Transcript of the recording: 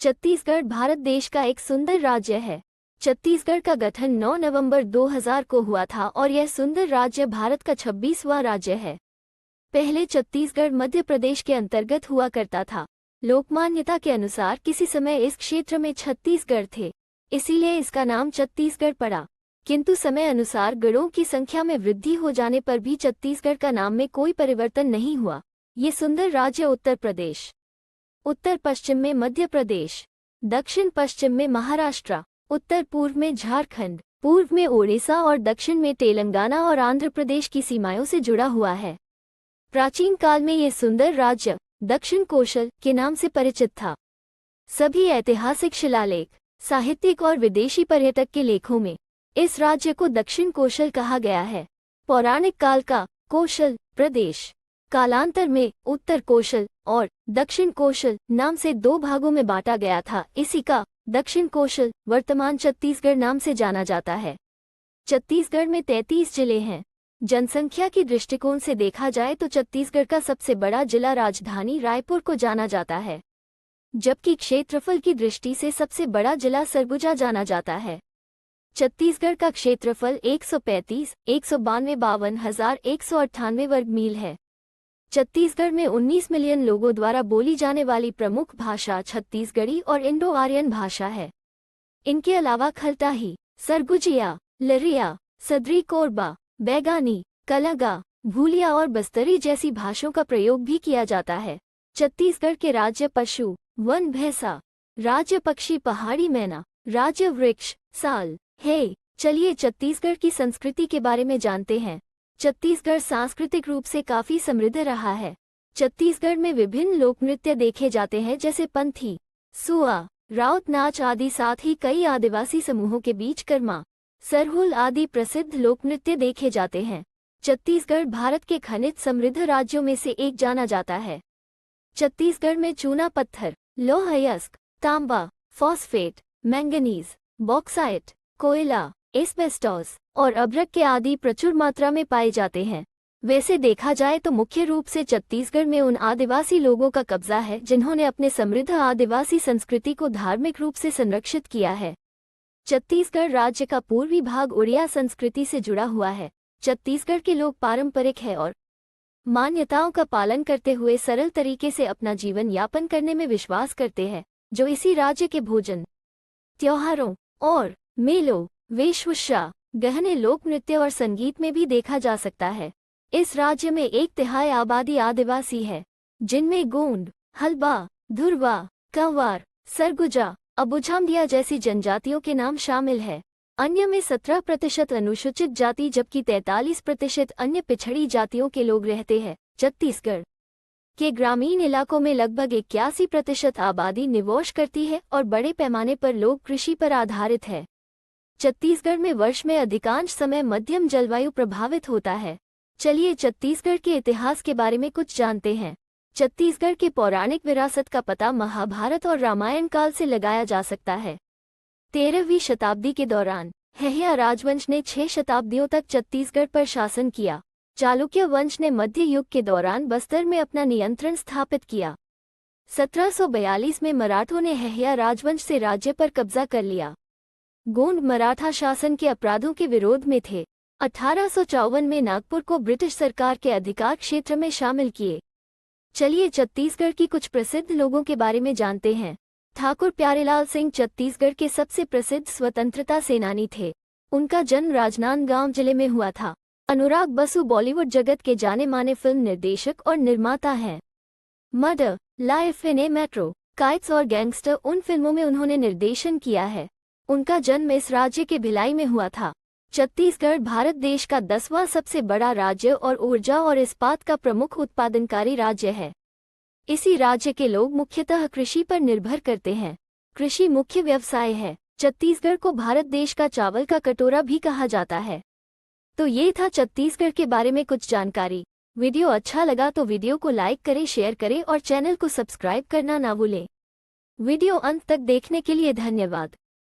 छत्तीसगढ़ भारत देश का एक सुंदर राज्य है। छत्तीसगढ़ का गठन 9 नवंबर 2000 को हुआ था और यह सुंदर राज्य भारत का 26वां राज्य है। पहले छत्तीसगढ़ मध्य प्रदेश के अंतर्गत हुआ करता था। लोकमान्यता के अनुसार किसी समय इस क्षेत्र में छत्तीसगढ़ थे, इसीलिए इसका नाम छत्तीसगढ़ पड़ा। किंतु समय अनुसार गढ़ों की संख्या में वृद्धि हो जाने पर भी छत्तीसगढ़ का नाम में कोई परिवर्तन नहीं हुआ। ये सुंदर राज्य उत्तर प्रदेश, उत्तर पश्चिम में मध्य प्रदेश, दक्षिण पश्चिम में महाराष्ट्र, उत्तर पूर्व में झारखंड, पूर्व में ओडिशा और दक्षिण में तेलंगाना और आंध्र प्रदेश की सीमाओं से जुड़ा हुआ है। प्राचीन काल में ये सुंदर राज्य दक्षिण कोशल के नाम से परिचित था। सभी ऐतिहासिक शिलालेख, साहित्यिक और विदेशी पर्यटक के लेखों में इस राज्य को दक्षिण कोशल कहा गया है। पौराणिक काल का कोशल प्रदेश कालांतर में उत्तर कोशल और दक्षिण कोशल नाम से दो भागों में बांटा गया था। इसी का दक्षिण कोशल वर्तमान छत्तीसगढ़ नाम से जाना जाता है। छत्तीसगढ़ में 33 जिले हैं। जनसंख्या की दृष्टिकोण से देखा जाए तो छत्तीसगढ़ का सबसे बड़ा जिला राजधानी रायपुर को जाना जाता है, जबकि क्षेत्रफल की दृष्टि से सबसे बड़ा जिला सरगुजा जाना जाता है। छत्तीसगढ़ का क्षेत्रफल 135,192,52,198 वर्ग मील है। छत्तीसगढ़ में 19 मिलियन लोगों द्वारा बोली जाने वाली प्रमुख भाषा छत्तीसगढ़ी और इंडो आर्यन भाषा है। इनके अलावा खलताही, सरगुजिया, लरिया, सदरी कोरबा, बैगानी, कलगा, भूलिया और बस्तरी जैसी भाषाओं का प्रयोग भी किया जाता है। छत्तीसगढ़ के राज्य पशु वन भैंसा, राज्य पक्षी पहाड़ी मैना, राज्य वृक्ष साल है। चलिए छत्तीसगढ़ की संस्कृति के बारे में जानते हैं। छत्तीसगढ़ सांस्कृतिक रूप से काफी समृद्ध रहा है। छत्तीसगढ़ में विभिन्न लोक नृत्य देखे जाते हैं, जैसे पंथी, सुआ, राउत नाच आदि। साथ ही कई आदिवासी समूहों के बीच कर्मा, सरहुल आदि प्रसिद्ध लोक नृत्य देखे जाते हैं। छत्तीसगढ़ भारत के खनिज समृद्ध राज्यों में से एक जाना जाता है। छत्तीसगढ़ में चूना पत्थर, लौह अयस्क, तांबा, फॉस्फेट, मैंगनीज, बॉक्साइट, कोयला, एस्बेस्टॉस और अभ्रक के आदि प्रचुर मात्रा में पाए जाते हैं। वैसे देखा जाए तो मुख्य रूप से छत्तीसगढ़ में उन आदिवासी लोगों का कब्जा है जिन्होंने अपने समृद्ध आदिवासी संस्कृति को धार्मिक रूप से संरक्षित किया है। छत्तीसगढ़ राज्य का पूर्वी भाग उड़िया संस्कृति से जुड़ा हुआ है। छत्तीसगढ़ के लोग पारंपरिक है और मान्यताओं का पालन करते हुए सरल तरीके से अपना जीवन यापन करने में विश्वास करते हैं, जो इसी राज्य के भोजन, त्योहारों और मेलों, वेशभूषा, गहने, लोक नृत्य और संगीत में भी देखा जा सकता है। इस राज्य में 1/3 आबादी आदिवासी है, जिनमें गोंड, हल्बा, धुरवा, कंवार, सरगुजा, अबुझामदिया जैसी जनजातियों के नाम शामिल है। अन्य में 17% अनुसूचित जाति जबकि 43% अन्य पिछड़ी जातियों के लोग रहते हैं। छत्तीसगढ़ के ग्रामीण इलाकों में लगभग 81% आबादी निवास करती है और बड़े पैमाने पर लोग कृषि पर आधारित है। छत्तीसगढ़ में वर्ष में अधिकांश समय मध्यम जलवायु प्रभावित होता है। चलिए छत्तीसगढ़ के इतिहास के बारे में कुछ जानते हैं। छत्तीसगढ़ के पौराणिक विरासत का पता महाभारत और रामायण काल से लगाया जा सकता है। 13वीं शताब्दी के दौरान हैहया राजवंश ने 6 शताब्दियों तक छत्तीसगढ़ पर शासन किया। चालुक्य वंश ने मध्य युग के दौरान बस्तर में अपना नियंत्रण स्थापित किया। 1742 में मराठों ने हैहया राजवंश से राज्य पर कब्जा कर लिया। गोंड मराठा शासन के अपराधों के विरोध में थे। 1854 में नागपुर को ब्रिटिश सरकार के अधिकार क्षेत्र में शामिल किए। चलिए छत्तीसगढ़ की कुछ प्रसिद्ध लोगों के बारे में जानते हैं। ठाकुर प्यारेलाल सिंह छत्तीसगढ़ के सबसे प्रसिद्ध स्वतंत्रता सेनानी थे। उनका जन्म राजनांदगांव जिले में हुआ था। अनुराग बसु बॉलीवुड जगत के जाने माने फिल्म निर्देशक और निर्माता हैं। Murder, life in A metro, kites और गैंगस्टर उन फिल्मों में उन्होंने निर्देशन किया है। उनका जन्म इस राज्य के भिलाई में हुआ था। छत्तीसगढ़ भारत देश का 10वां सबसे बड़ा राज्य और ऊर्जा और इस्पात का प्रमुख उत्पादनकारी राज्य है। इसी राज्य के लोग मुख्यतः कृषि पर निर्भर करते हैं। कृषि मुख्य व्यवसाय है। छत्तीसगढ़ को भारत देश का चावल का कटोरा भी कहा जाता है। तो ये था छत्तीसगढ़ के बारे में कुछ जानकारी। वीडियो अच्छा लगा तो वीडियो को लाइक करें, शेयर करें और चैनल को सब्सक्राइब करना ना भूलें। वीडियो अंत तक देखने के लिए धन्यवाद।